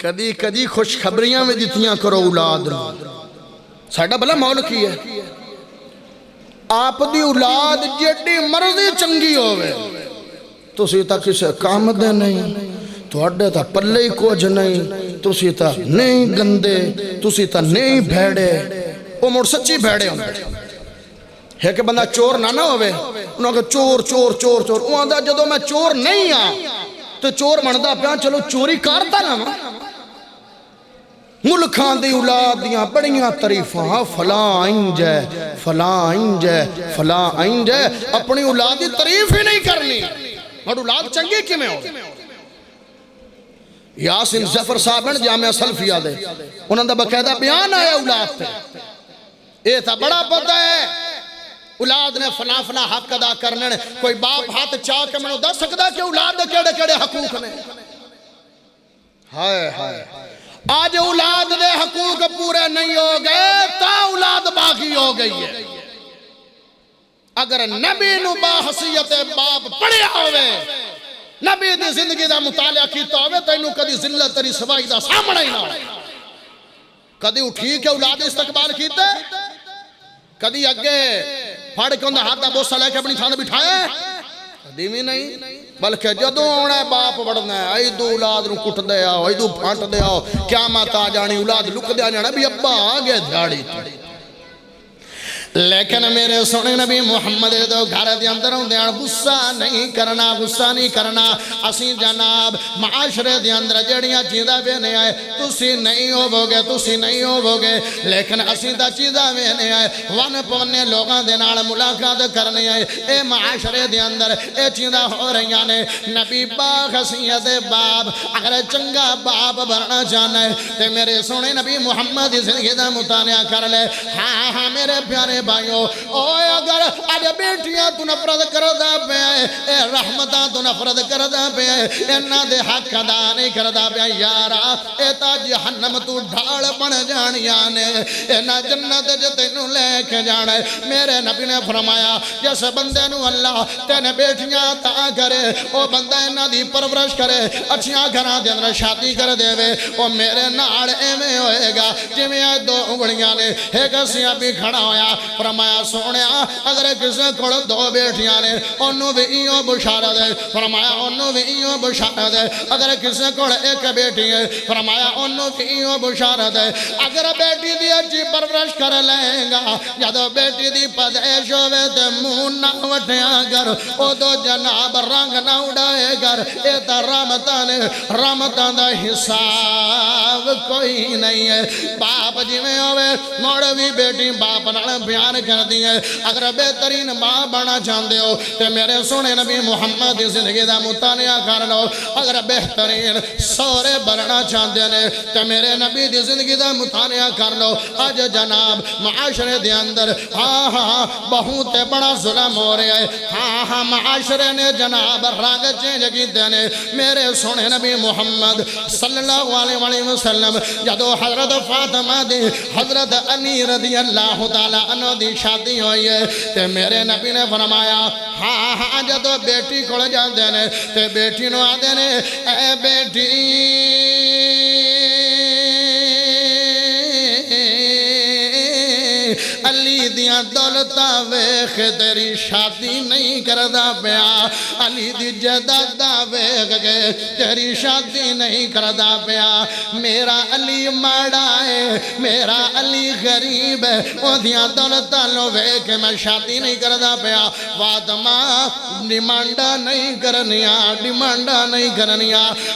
کدی کدی خوشخبریاں میں دیتیاں کرو اولاد ساڑھا بلا مول کی ہے آپ دی اولاد جیڑی مرضی چنگی ہوئے تسی تا کسے کام دے نہیں تو اڈے تا پلے ہی کچھ نہیں تسی تا نہیں گندے تسی تا نہیں بھیڑے وہ مڑ سچی بھیڑے ہوں ہے کہ بندہ چور نہ ہوئے انہوں کہ چور چور چور چور وہ آندھا جدو میں چور نہیں تو چور مندہ پیان چلو چوری کارتا نا ملکان دی اولاد دیاں بڑیاں طریفاں فلاں انجے فلاں انجے فلاں انجے اپنی اولاد دی طریف ہی نہیں کرنی اور اولاد چنگی کی میں ہو یاسین زفر صاحب نے جامعہ سلفیہ دے انہوں نے بقیدہ بیان آیا اولاد تھے یہ تھا بڑا پتہ ہے اولاد نے فلاں فلاں حق ادا کرنے کوئی باپ ہاتھ چاہ کے منو دس سکتا کہ اولاد دے کیڑے کیڑے حقوق نے ہائے ہائے آج اولاد دے حقوق پورے نہیں ہو گئے تا اولاد باقی ہو گئی ہے اگر نبی نو با حسیت باپ پڑھیا ہوئے نبی دی زندگی دا مطالعہ کیتا ہوئے تو انہوں کدی ذلت تری سوائی دا سامنے ہی نہ ہوئے کدی اٹھی کے اولاد استقبال کیتے کدی اگے پھاڑ کے اندھا ہاتھ دا بوسا لے کے اپنی تھانے بٹھائے دیمی نہیں بلکہ جدو ہونا ہے باپ بڑھنا ہے آئی دو اولاد نو کٹ دے آؤ آئی دو پھانٹ دے آؤ قیامت آ جانی اولاد لک دے آ جانا بھی ابا آگے دھاڑی تھی لیکن میرے سونے نبی محمد دو گھر دے اندر ہوں دے غصہ نہیں کرنا اسی جناب معاشرے دے اندر جڑیاں چیزہ بینے آئے تسی نہیں ہو گے لیکن اسی دا چیزہ بینے آئے ون پونے لوگاں دے نال ملاقات کرنے آئے اے معاشرے دے اندر اے چیزہ ہو رہی آنے نبی باغ حسیت باپ اگر چنگا باپ بھرنا چاہنا ہے تے میرے سونے نبی محمد زندگی دا مطالعہ کر لے ہاں میرے پیارے بھائیوں اوے اگر آج بیٹیاں تو نفرت کردہ پہ آئے اے رحمتاں تو نفرت کردہ پہ آئے انہاں دے حق ادا نہیں کردہ پہ آئے یارا اے تا جہنم تو ڈھال بن جانی آنے انہاں جنت جتنو لے کے جانے میرے نبی نے فرمایا جس بندے نو اللہ تینے بیٹیاں تا کرے او بندہ انہاں دی پرورش کرے اچھیاں گھراں دے اندر شادی کر دے وے او میرے ناڑ ایمیں ہوئے گا جمعہ دو انگڑیاں نے ایک سیاں بھی کھڑا ہویا فرمایا سونیا اگر کسی کو دو بیٹیاں نے انہوں بھی ایوں بشارت ہے فرمایا انہوں بھی ایوں بشارت ہے اگر کسی کو ایک بیٹی ہے فرمایا انہوں بھی ایوں بشارت ہے اگر بیٹی دی اچھی پرورش کر لیں گا جدو بیٹی دی پدیش ہوئے تے مون نہ وٹھیاں گر او دو جناب رنگ نہ اڑائے گر اے تا رحمتان دا حساب کوئی نہیں ہے باپ جی میں ہوئے موڑوی بیٹی باپ نال بیان کر دیئے اگر بہترین ماں بنا چاہتے ہو تو میرے سونے نبی محمد زندگی دا مطالعہ کر لو اگر بہترین سورے بننا چاہتے ہیں تو میرے نبی دی زندگی دا مطالعہ کر لو آج جناب معاشرے دے اندر ہاں بہت بڑا ظلم ہو رہا ہے ہاں معاشرے نے جناب رنگ چینج کی دینے میرے سونے نبی محمد صلی اللہ علیہ وسلم جدو حضرت فاطمہ دی حضرت علی رضی اللہ تعالیٰ عنہ دی شادی ہوئی ہے تے میرے نبی نے فرمایا ہاں جدو بیٹی کھڑ جاندے نے تے بیٹی نو آدھے نے اے بیٹی علی دیاں دولتہ ویخ تیری شادی نہیں کردہ پیا علی دی جدادہ ویخ کے تیری شادی نہیں کردہ پیا میرا علی ماڑا ہے میرا علی غریب ہے وہ دیاں دولتہ لو ویخ میں شادی نہیں کردہ پیا فاطمہ ڈیمانڈا نہیں کرنیا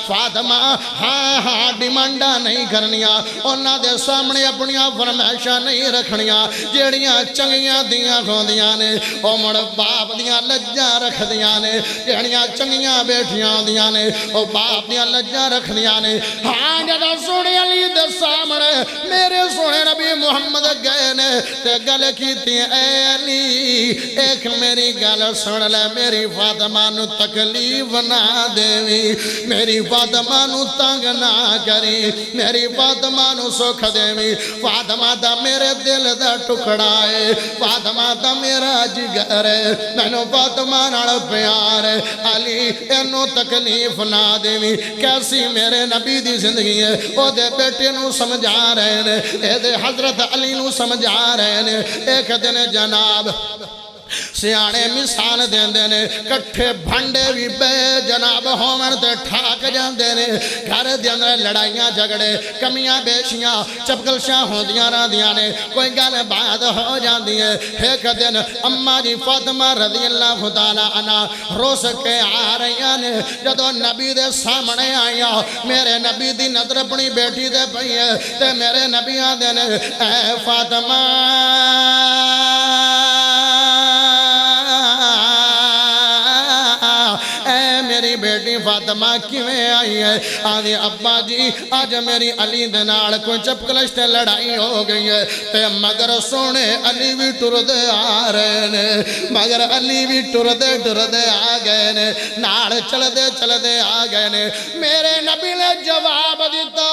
فاطمہ ہاں ڈیمانڈا نہیں کرنیا انہاں دے سامنے اپنیاں فرمائشاں نہیں رکھنیاں جیڑیاں چنگیاں دیاں کھوندیاں نے او مڑ باپ دیاں لجاں رکھ دیاں نے جیڑیاں چنگیاں بیٹھیاں دیاں نے او باپ دیاں لجاں رکھ دیاں نے ہاں جدہ سونے علی دے سامنے میرے سونے نبی محمد گئے نے تے گل کیتی اے علی ایک میری گل سن لے میری فاطمہ نو تکلیف نہ دیوی میری فاطمہ نو تنگ نہ کری میری فاطمہ نو سکھ دیوی فاطمہ دا میرے دل دا ٹکڑا ہے فاطمہ دا میرا جگر ہے مینوں فاطمہ نال پیار ہے علی اینو تکلیف نہ دیوی کیسی میرے نبی دی زندگی ہے او دے بیٹے نو سمجھا رہے نے اے دے حضرت علی نو سمجھا رہے نے ایک دن جناب سیانے مثال دیندے نے کٹھے بھنڈے بھی بے جناب ہومن تے ٹھاک جاندے نے گھر دیندے لڑائیاں جھگڑے کمیاں بیشیاں چپکلشاں ہوندیاں رہندیاں نے کوئی گل بات ہو جاندی ہے ایک دن اماں جی فاطمہ رضی اللہ تعالی عنہ روس کے آ رہیاں نے جدو نبی دے سامنے آئیاں میرے نبی دی نظر اپنی بیٹی دے پئی ہے تے میرے نبی آندے نے اے فاطمہ میری بیٹی فاطمہ کیویں آئی ہے آدھی ابا جی آج میری علی دے نال کوئی چپکلش تے لڑائی ہو گئی ہے تے مگر سونے علی بھی ٹر دے آ رہے نے مگر علی بھی ٹر دے آ گئے نے نال چل دے آ گئے نے میرے نبی نے جواب دیتا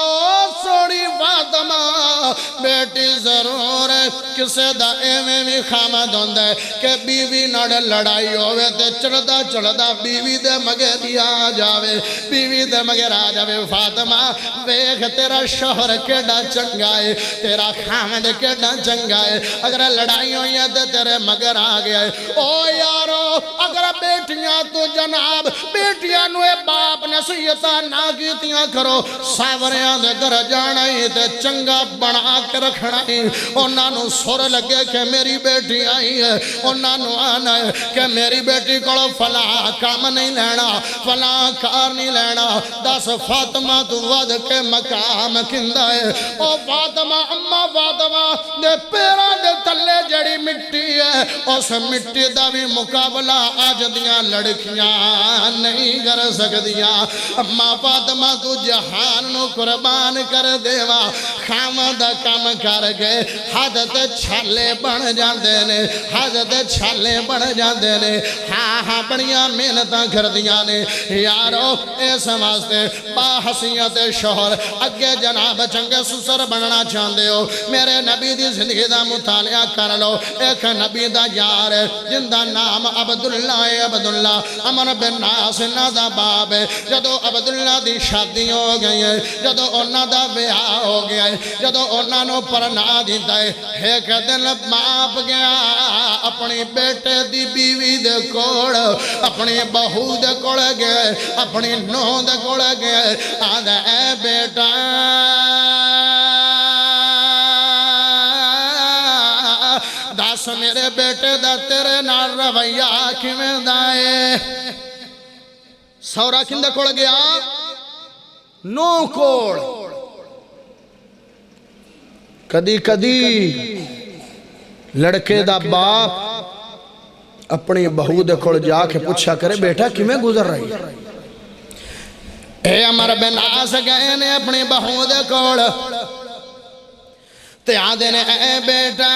سوڑی فاطمہ بیٹی ضرور ہے کسے دا ایویں بھی خامد ہوندہ ہے کہ بیوی نال لڑائی ہوئے تے چلدا بیوی دے مگر دیا جاوے بیوی دے مگر آ جاوے فاطمہ ویکھ تیرا شوہر کیڑا چنگا ہے تیرا خامد کیڑا چنگا ہے اگر لڑائی ہوئی ہے تے تیرے مگر آ گیا ہے او یارو اگر بیٹیاں تو جناب بیٹیاں نوے باپ نصیحتہ نہ کیتیاں کرو ساوریاں دے گھر جانا ہی تے چنگا بنا کے رکھنا ہی انہاں نو سر لگے کہ میری بیٹی آئی ہے انہاں نو آنا ہے کہ میری بیٹی کو فلاں کام نہیں لینا فلاں کار نہیں لینا دس فاطمہ تو ود کے مقام کندہ ہے او فاطمہ اممہ فاطمہ دے پیرا دے تلے جڑی مٹی ہے اس مٹی دا بھی مقابلہ آج دیاں لڑکیاں نہیں کر سکدیاں اممہ فاطمہ تو جہان نو قربان کر دیوا خامد کم کر کے حدت چھالے بن جاندے نے حدت چھالے بن جاندے نے ہاں بڑیاں محنتاں کر دیاں نے یارو اس واسطے با حسیت شوہر اگے جناب چنگے سسر بننا چاہندے ہو میرے نبی دی زندگی دا مطالعہ کر لو ایک نبی دا یار ہے جن دا نام عبداللہ عمر بن ناس دا باب ہے جدو عبداللہ دی شادی ہو گئی ہے جدو انہاں دا بیاہ ہو گیا ہے جدو انہاں نو پرنا دیتا ہے ایک دن باپ گیا اپنی بیٹے دی بیوی دے کوڑ اپنی بہو دے کوڑ گئے اپنی نو دے کوڑ گئے آدھا اے بیٹا دس میرے بیٹے دا تیرے نال رویہ کیویں دا ہے سورا کندے کوڑ گیا نو کوڑ کدی لڑکے دا باپ اپنی بہو دے کھڑ جا کے پوچھا کرے بیٹا کیوں گزر رہی اے عمر بن عاص گئے نے اپنی بہو دے کھڑ تے آدھے نے اے بیٹا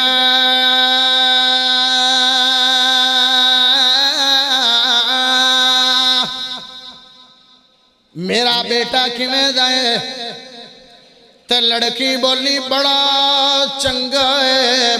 میرا بیٹا کیوں دائے تے لڑکی بولی بڑا چنگا ہے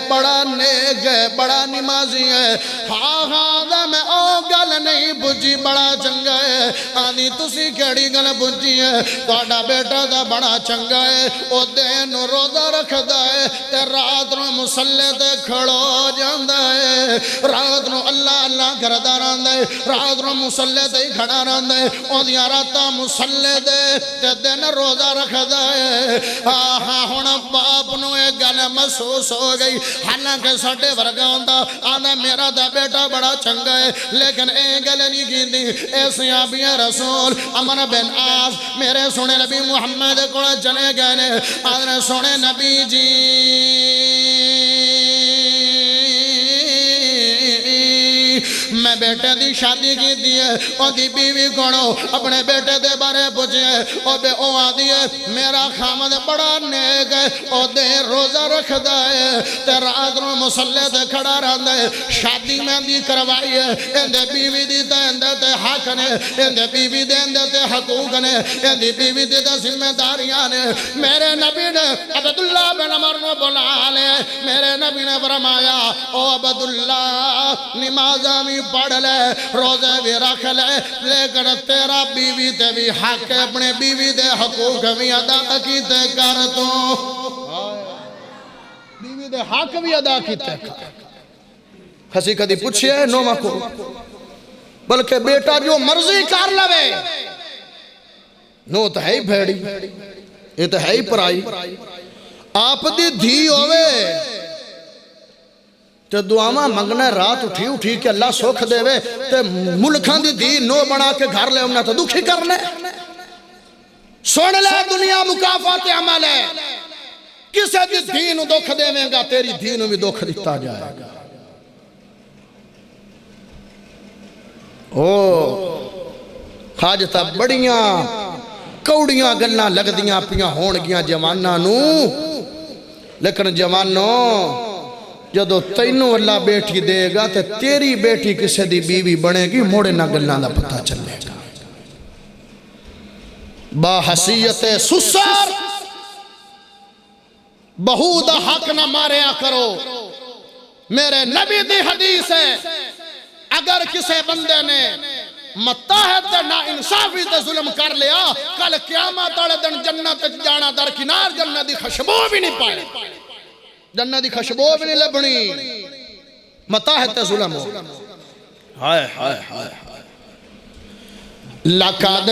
بڑا نیک ہے بڑا نمازی ہے ہاں دا میں او گل نہیں بجی بڑا چنگا ہے آدھی تسی کیڑی گل بجی ہے توڑا بیٹا دا بڑا چنگا ہے او دین روزہ رکھ دا ہے تے رات نو مسلح تے کھڑو جاندہ ہے رات نو اللہ کردہ راندہ ہے رات نو مسلح تے کھڑا راندہ ہے او دیا راتا مسلح دے تے دین روزہ رکھ دا ہے ہونا باپ نو ایک گل محسوس ہو گئی حالانکہ ساڑھے ورگا ہوندہ آدھا میرا دا بیٹا بڑا چنگا ہے لیکن ایک گل نہیں کی دی اے صحابی رسول عمر بن عاص میرے سونے نبی محمد کو چلے گئے نے آدھا سونے نبی جی میں بیٹے دی شادی کی دیئے او دی بیوی کونو اپنے بیٹے دے بارے پوچھے او بے او آدھی ہے میرا خامد بڑا نیک ہے او دے روزہ رکھ دائے تے رات نو مسلح تے کھڑا رہن دے شادی میں دی کروائی ہے اندے بیوی دی تے اندے تے حق نے اندے بیوی دے اندے تے حقوق نے اندی بیوی دے تے ذمہ داریاں نے میرے نبی نے عبداللہ بن عمر نو بلا لے میرے نبی نے فرمایا او عبداللہ نمازہ بھی پڑھ لے روزے بھی رکھ لے لیکن تیرا بیوی تے بھی حق اپنے بیوی دے حقوق بھی ادا کیتے کر تو بیوی دے حق بھی ادا کیتے کر کسی کدی پوچھئے نو مکو بلکہ بیٹا جو مرضی کر لوے نو تو ہے ہی بھیڑی یہ تو ہے ہی پرائی آپ دی دھی ہوئے تو دعاما منگنا رات اٹھی کہ اللہ سوکھ دے وے تو ملکان دی دھی نو بنا کے گھر لے امنا تو دکھی کر لے سن لے دنیا مکافات عمل ہے کسے دی دھی نو دکھ دے میں گا تیری دھی نو بھی دکھ دیتا جائے گا حاجتہ بڑیاں کوڑیاں گلنا لگ دیاں پیاں ہون گیاں جوانہ نو لیکن جوانوں جدو تینوں اللہ بیٹی دے گا تے تیری بیٹی کسے دی بیوی بنے گی موڑے نہ گلنا دا پتہ چلے گا با حسیت سسر بہو دا حق نہ ماریا کرو میرے نبی دی حدیث ہے اگر کسے بندے نے متاحد نا انصافی تے ظلم کر لیا کل قیامت والے دن جنت جانا درکنار جنت دی خوشبو بھی نہیں پائے جنت دی خوشبو بھی نہیں لبنی متاحد تے ظلم ہو ہائے ہائے ہائے لقد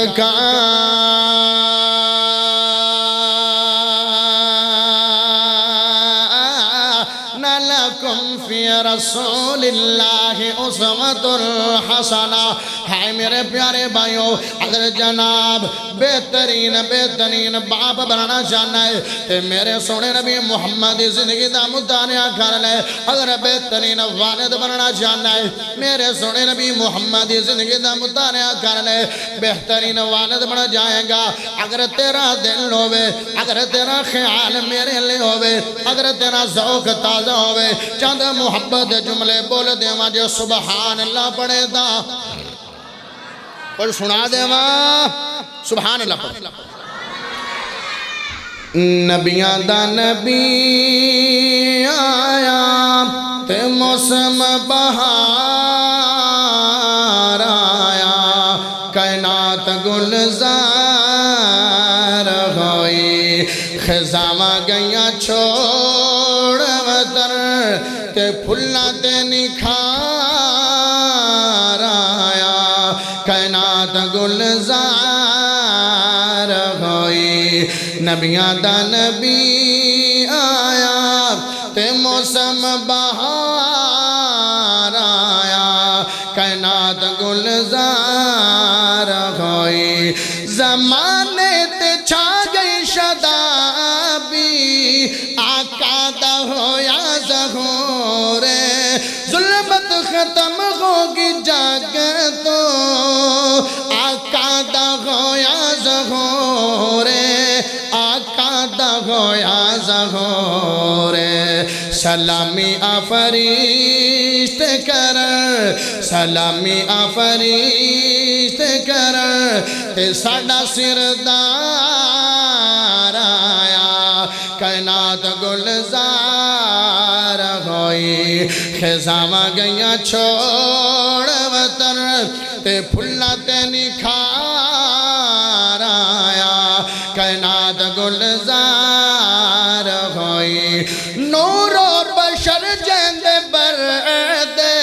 لکم فی رسول اللہ اسوۃ الحسنہ ہے میرے پیارے بھائیوں اگر جناب بہترین باپ بننا چاہنا ہے تو میرے سونے نبی محمد زندگی دا مطالعہ کر لے اگر بہترین والد بننا چاہنا ہے میرے سونے نبی محمد زندگی دا مطالعہ کر لے بہترین والد بن جائے گا اگر تیرا دل ہوئے اگر تیرا خیال میرے لئے ہوئے اگر تیرا ذوق تازہ ہوئے چند محبت جملے بول دے مجھے سبحان اللہ پڑھے دا اور سنا دے ماں سبحان اللہ پڑھے نبیان دا نبی آیا تے موسم بہار آیا کائنات گلزار ہوئی خزامہ گئیاں چھوڑ وطر تے پھلنا تے نکھار آیا کائنات گلزار ہوئی نبیان دا نبی آیا تے موسم بہار آیا کائنات گلزار ہوئی زمانے تے چھا گئی شدابی آقا دا ہویا ظہورے ظلمت ختم ہوگی جاگ تو آقا دا ہویا ظہورے آقا دا ہویا ظہورے سلامی آفریشت کر سلامی آفریشت کر تے ساڑا سردار آیا کائنات گلزار ہوئی خزامہ گئیاں چھوڑ وطن تے پھلنا تے نکھار آیا کائنات گلزار ہوئی نور و بشر جیند بردے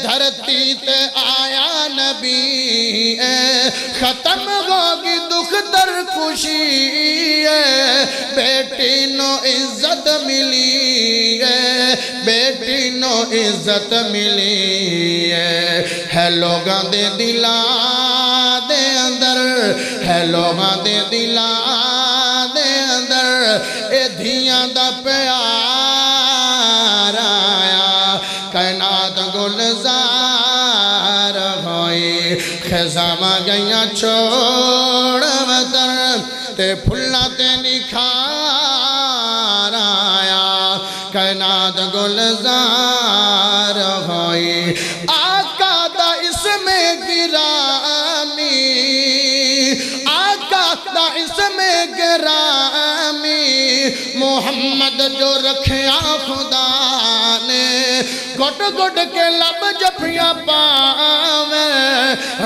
دھرتی تے آیا نبی ختم ہوگی دکھ در خوشی بیٹی نو عزت ملی بیٹی نو عزت ملی ہے لوگاں دے دلاں دے اندر ہے لوگاں دے دلاں دے اندر اے دھیاں دا پیار آیا کائنات گلزار خزاں گئیاں چھوڑ وطن تے پھلا تے نکھار آیا کائنات گلزار ہوئی آقا دا اسم گرامی آقا دا اسم گرامی محمد جو رکھیا خدا نے گھٹ گھٹ کے لب جفیاں پاویں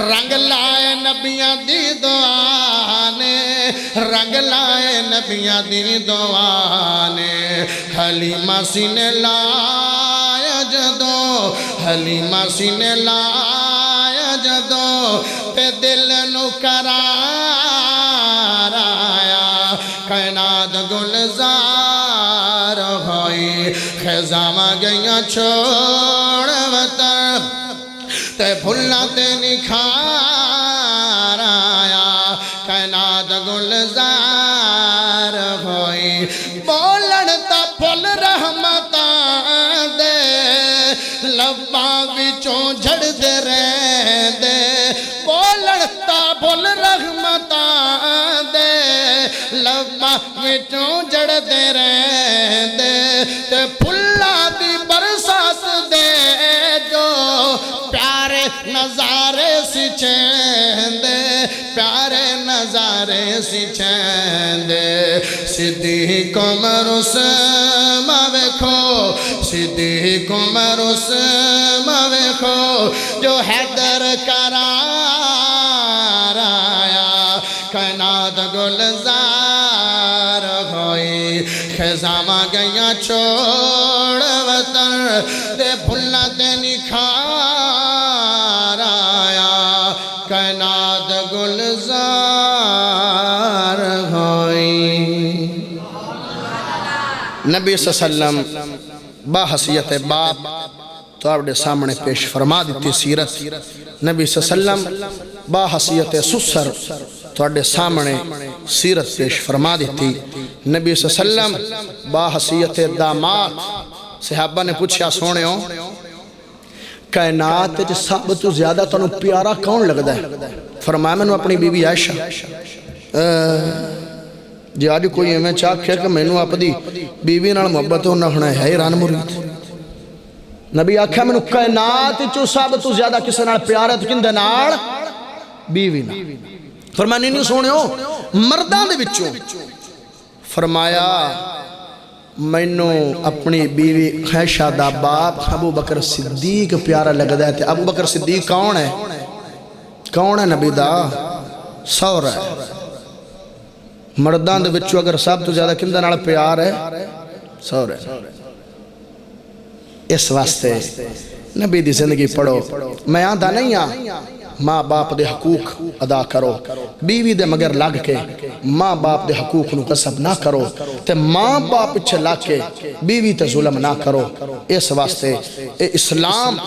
رنگ لائے نبیاں دی دعا نے رنگ لائے نبیاں دی دعا نے حلیمہ سینے لایا جدو حلیمہ سینے لایا جدو تے دل نو قرار آیا کائنات گلزار ہوئی خزاں گئیاں چھوڑ وطن تے پھلا تے نکھار آیا کائنات گلزار ہوئی بولن تا پھل رحمتاں دے لباں وچوں جھڑ دے رہن دے بولن تا پھل رحمتاں دے لباں وچوں جھڑ دے رہن دے تے پھلا دی برسات دے جو پیارے نظارے سی چیندے پیارے نظارے سی چیندے صدیق عمر عثمان ویکھو صدیق عمر عثمان ویکھو جو حیدر قرار آیا کائنات گلزار ہوئی خزاں گئیاں چھوڑ وطن دے پھلا تے نکھار آیا کائنات گلزار ہوئی نبی صلی اللہ علیہ وسلم با حیثیت باپ تو آپ نے سامنے پیش فرما دیتی سیرت نبی صلی اللہ علیہ وسلم با حیثیت سسر تو آپ نے سامنے سیرت پیش فرما دیتی نبی صلی اللہ علیہ وسلم با حیثیت داماد صحابہ نے پوچھا سونے ہو کائنات سب تو زیادہ تو پیارا کون لگتا ہے فرمایا میں نے اپنی بی بی عائشہ جی آج کوئی میں چاہ کیا کہ میں نے اپنی بی بی نال محبت ہونا ہونا ہے حیران مرید نبی آکھا میں نے کائنات سب تو زیادہ کسے نال پیارا تو کندے نال بی بی نال فرمایا نہیں سونے ہو مردان دے بچوں فرمایا میں نے اپنی بیوی عائشہ دا باپ ابو بکر صدیق پیارا لگ دے تھے ابو بکر صدیق کون ہے نبی دا سور ہے مردان دے بچوں اگر سب تو زیادہ کندہ نال پیار ہے سور ہے اس واسطے نبی دی زندگی پڑھو میں آدھا نہیں ماں باپ دے حقوق ادا کرو بیوی دے مگر لگ کے ماں باپ دے حقوق نو قصب نہ کرو تے ماں باپ پچھے لگ کے بیوی تے ظلم نہ کرو اس واسطے اسلام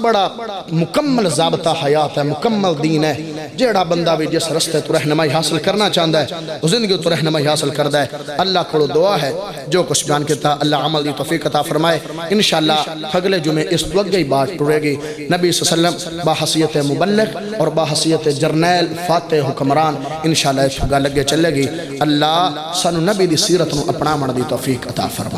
بڑا مکمل ضابطہ حیات ہے مکمل دین ہے جیڑا بندہ بھی جس رستے تو رہنمائی حاصل کرنا چاہتا ہے وہ زندگی تو رہنمائی حاصل کرتا ہے اللہ کو دعا ہے جو کچھ بیان کیتا اللہ عمل دی توفیق عطا فرمائے انشاءاللہ اگلے جمعے اس وقت گئی بات ٹرے گی نبی صلی اللہ علیہ وسلم باحثیت مبلغ اور باحثیت جرنیل فاتح حکمران انشاءاللہ اس گا لگے چلے گی اللہ سانو نبی دی سیرت نو اپنا من دی توفیق عطا فرمائے